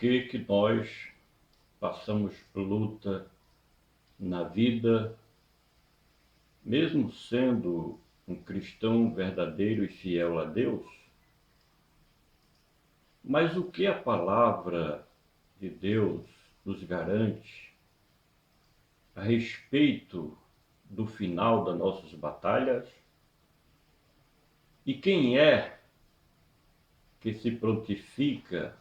que nós passamos luta na vida, mesmo sendo um cristão verdadeiro e fiel a Deus? Mas o que a palavra de Deus nos garante a respeito do final das nossas batalhas? E quem é que se prontifica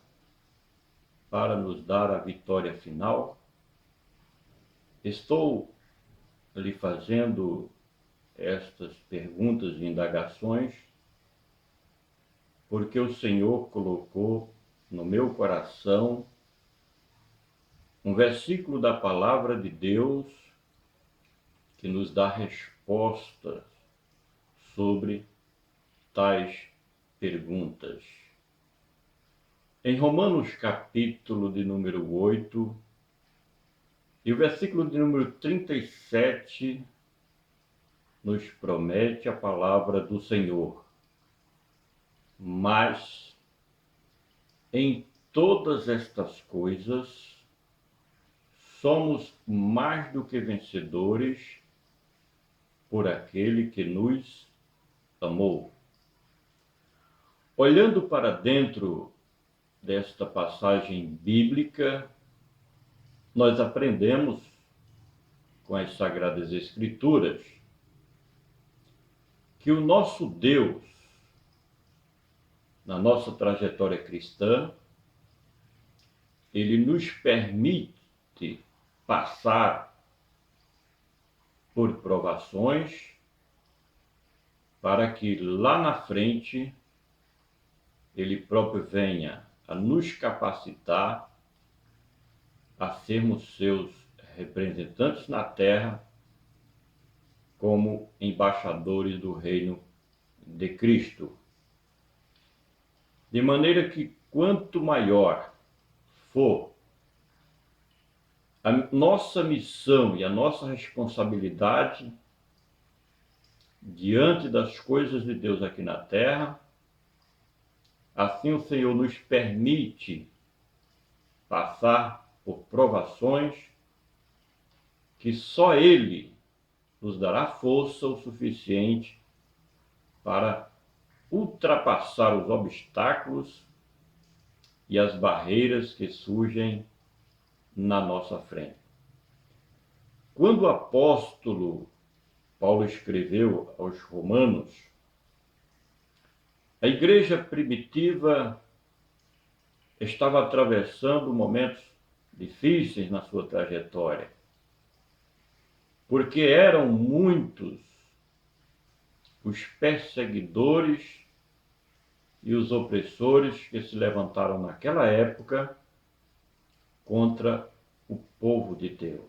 para nos dar a vitória final? Estou lhe fazendo estas perguntas e indagações porque o Senhor colocou no meu coração um versículo da palavra de Deus que nos dá respostas sobre tais perguntas. Em Romanos capítulo de número 8, e o versículo de número 37 nos promete a palavra do Senhor. Mas em todas estas coisas somos mais do que vencedores por aquele que nos amou. Olhando para dentro desta passagem bíblica, nós aprendemos com as Sagradas Escrituras que o nosso Deus, na nossa trajetória cristã, ele nos permite passar por provações para que lá na frente ele próprio venha a nos capacitar a sermos seus representantes na terra como embaixadores do reino de Cristo. De maneira que quanto maior for a nossa missão e a nossa responsabilidade diante das coisas de Deus aqui na terra, assim o Senhor nos permite passar por provações que só Ele nos dará força o suficiente para ultrapassar os obstáculos e as barreiras que surgem na nossa frente. Quando o apóstolo Paulo escreveu aos Romanos, a igreja primitiva estava atravessando momentos difíceis na sua trajetória, porque eram muitos os perseguidores e os opressores que se levantaram naquela época contra o povo de Deus.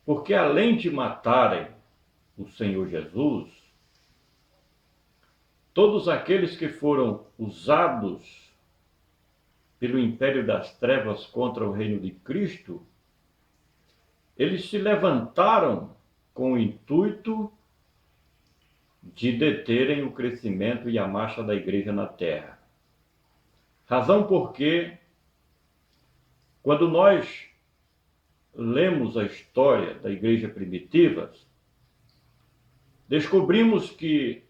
Porque além de matarem o Senhor Jesus, todos aqueles que foram usados pelo império das trevas contra o reino de Cristo, eles se levantaram com o intuito de deterem o crescimento e a marcha da igreja na terra. Razão porque, quando nós lemos a história da igreja primitiva, descobrimos que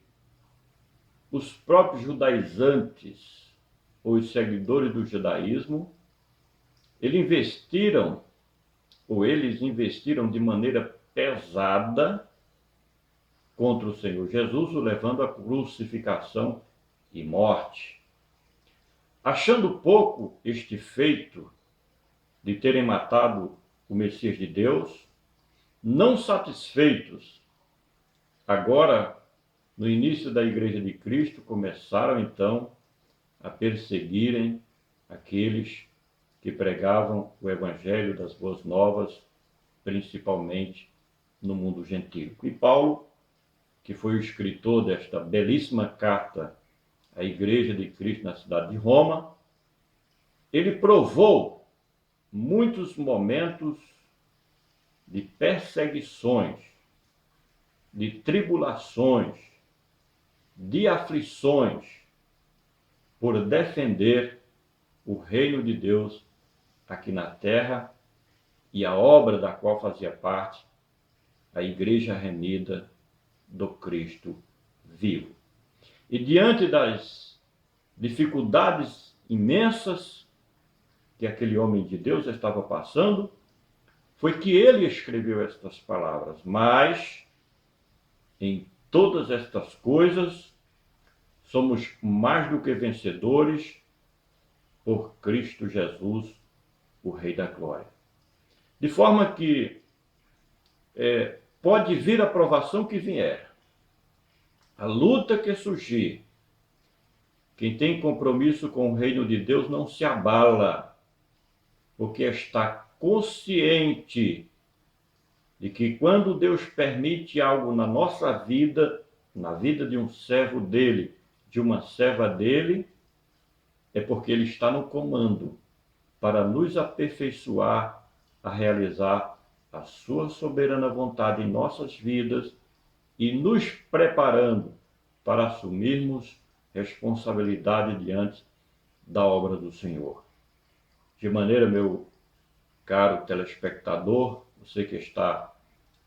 os próprios judaizantes, ou os seguidores do judaísmo, eles investiram de maneira pesada contra o Senhor Jesus, o levando à crucificação e morte. Achando pouco este feito de terem matado o Messias de Deus, não satisfeitos, agora, no início da Igreja de Cristo, começaram então a perseguirem aqueles que pregavam o Evangelho das Boas Novas, principalmente no mundo gentil. E Paulo, que foi o escritor desta belíssima carta à Igreja de Cristo na cidade de Roma, ele provou muitos momentos de perseguições, de tribulações, de aflições, por defender o reino de Deus aqui na terra e a obra da qual fazia parte a Igreja Remida do Cristo vivo. E diante das dificuldades imensas que aquele homem de Deus estava passando, foi que ele escreveu estas palavras: mas em todas estas coisas somos mais do que vencedores por Cristo Jesus, o Rei da Glória. De forma que pode vir a provação que vier, a luta que surgir, quem tem compromisso com o reino de Deus não se abala, porque está consciente de que quando Deus permite algo na nossa vida, na vida de um servo dele, de uma serva dele, é porque ele está no comando para nos aperfeiçoar a realizar a sua soberana vontade em nossas vidas e nos preparando para assumirmos responsabilidade diante da obra do Senhor. De maneira, meu caro telespectador, você que está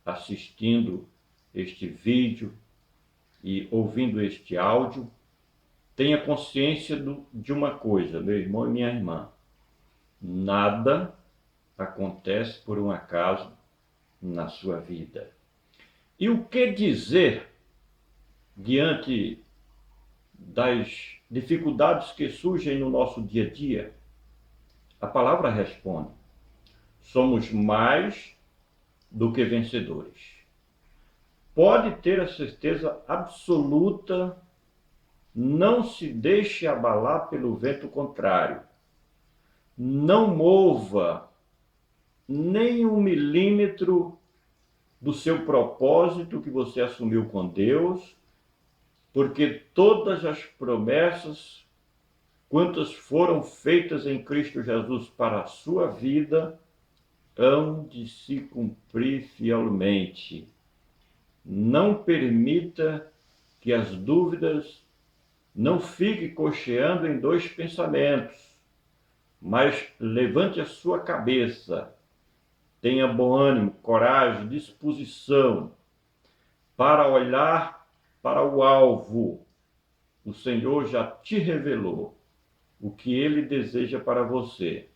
assistindo este vídeo e ouvindo este áudio, tenha consciência de uma coisa, meu irmão e minha irmã: nada acontece por um acaso na sua vida. E o que dizer diante das dificuldades que surgem no nosso dia a dia? A palavra responde: somos mais do que vencedores. Pode ter a certeza absoluta, não se deixe abalar pelo vento contrário. Não mova nem 1 milímetro do seu propósito que você assumiu com Deus, porque todas as promessas, quantas foram feitas em Cristo Jesus para a sua vida, hão de se cumprir fielmente. Não permita que as dúvidas não fiquem cocheando em dois pensamentos, mas levante a sua cabeça, tenha bom ânimo, coragem, disposição para olhar para o alvo. O Senhor já te revelou o que Ele deseja para você.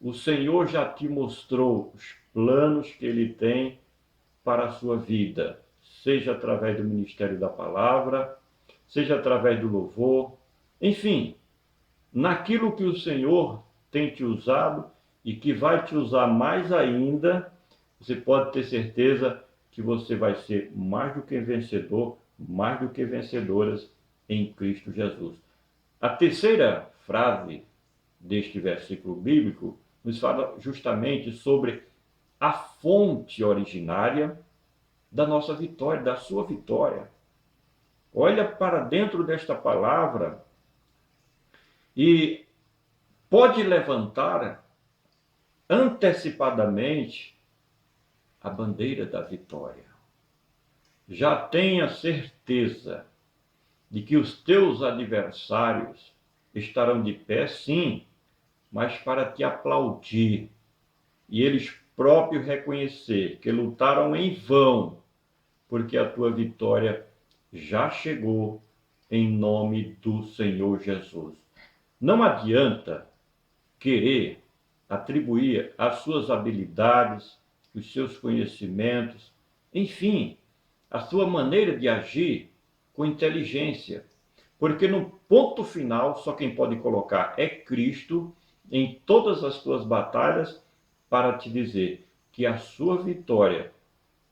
O Senhor já te mostrou os planos que Ele tem para a sua vida, seja através do ministério da palavra, seja através do louvor, enfim, naquilo que o Senhor tem te usado e que vai te usar mais ainda, você pode ter certeza que você vai ser mais do que vencedor, mais do que vencedoras em Cristo Jesus. A terceira frase deste versículo bíblico nos fala justamente sobre a fonte originária da nossa vitória, da sua vitória. Olha para dentro desta palavra e pode levantar antecipadamente a bandeira da vitória. Já tenha certeza de que os teus adversários estarão de pé, sim, mas para te aplaudir e eles próprios reconhecer que lutaram em vão, porque a tua vitória já chegou em nome do Senhor Jesus. Não adianta querer atribuir as suas habilidades, os seus conhecimentos, enfim, a sua maneira de agir com inteligência, porque no ponto final só quem pode colocar é Cristo em todas as tuas batalhas para te dizer que a sua vitória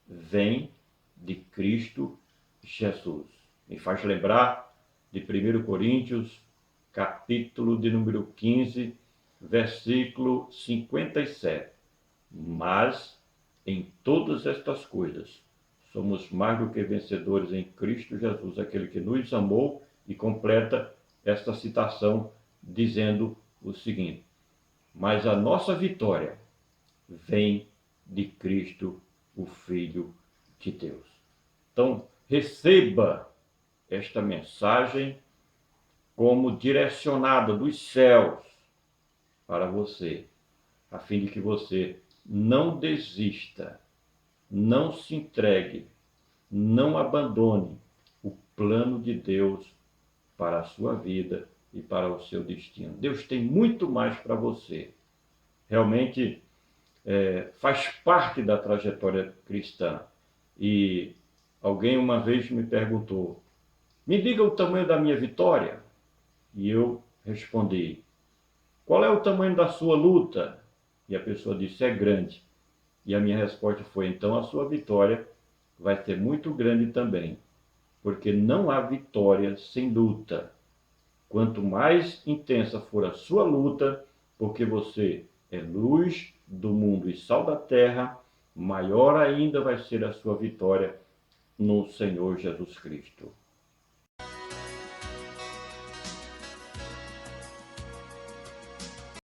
vem de Cristo Jesus. Me faz lembrar de 1 Coríntios, capítulo de número 15, versículo 57. Mas em todas estas coisas somos mais do que vencedores em Cristo Jesus, aquele que nos amou, e completa esta citação dizendo o seguinte: mas a nossa vitória vem de Cristo, o Filho de Deus. Então, receba esta mensagem como direcionada dos céus para você, a fim de que você não desista, não se entregue, não abandone o plano de Deus para a sua vida e para o seu destino. Deus tem muito mais para você. Realmente faz parte da trajetória cristã. E alguém uma vez me perguntou: me diga o tamanho da minha vitória. E eu respondi: qual é o tamanho da sua luta? E a pessoa disse: é grande. E a minha resposta foi: então a sua vitória vai ser muito grande também, porque não há vitória sem luta. Quanto mais intensa for a sua luta, porque você é luz do mundo e sal da terra, maior ainda vai ser a sua vitória no Senhor Jesus Cristo.